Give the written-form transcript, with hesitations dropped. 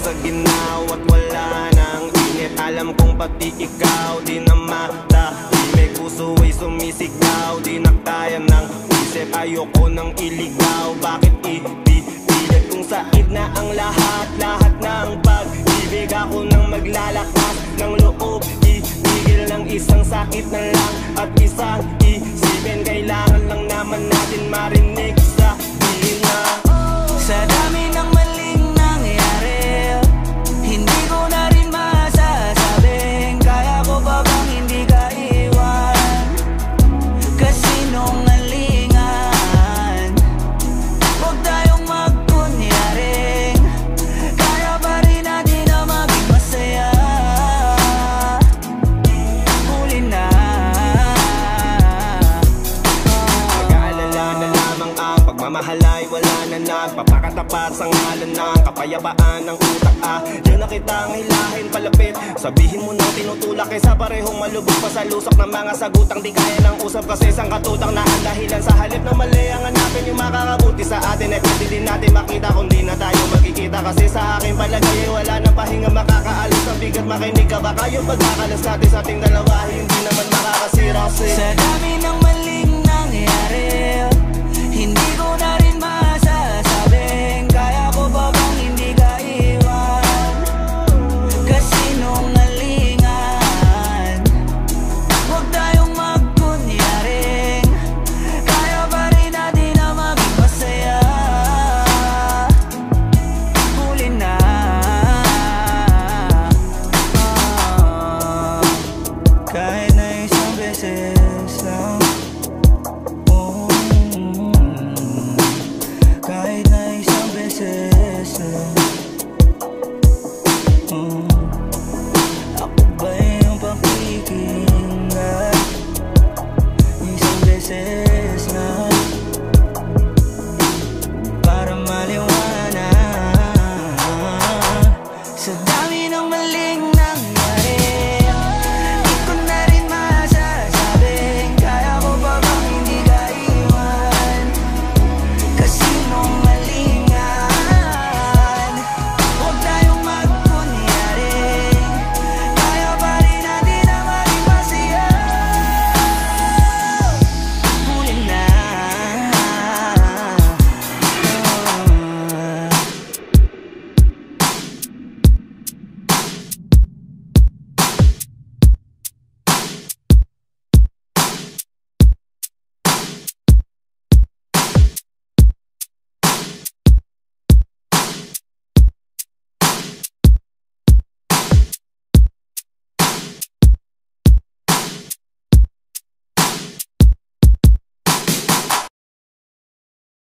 sa ginaw at wala nang init. Alam kong pati ikaw di na matahimik. Puso ay sumisigaw, di na kaya ng isip. Ayoko nang iligaw, bakit ipipilit kung said na ang lahat? Lahat ng pag-ibig, ako nang maglalakas ng loob. Itigil ng isang sakit na lang at isang isipin. Kailangan lang naman natin marinig sa diin na sa dami ng maling nangyari, hindi ko na rin masasabing kaya ko pa bang hindi ka iwan. Kasinungalingan, huwag tayong magkunyaring kaya pa rin natin na maging masaya. Huli na. Mag-aalala na lamang ang pagmamahal ay wala na nagpapakatapat sa ngalan ng kapayapaan ng utak. Diyan na kitang hilahin palapit, sabihin mo nang tinutulak kaysa parehong malubog pa sa lusok ng mga sagutang di kaya ng usap. Kasi isang katutang na ang dahilan sa halip na mali ang hanapin yung makakabuti sa atin. At pwede din natin makita kung di na tayo magkikita. Kasi sa aking palagay ay wala nang pahinga makakaalis ang bigat. Makinig ka baka yung pagkakalas natin sa ating dalawa hindi naman makakasira. Sa dami ng maling nangyari, hindi ko na rin masasabing kaya ko pa bang hindi ka iwan. Kasinungalingan, huwag tayong magkunyaring kaya pa rin natin na maging masaya. Huli na. Kahit na isang beses lang, kahit na isang beses lang.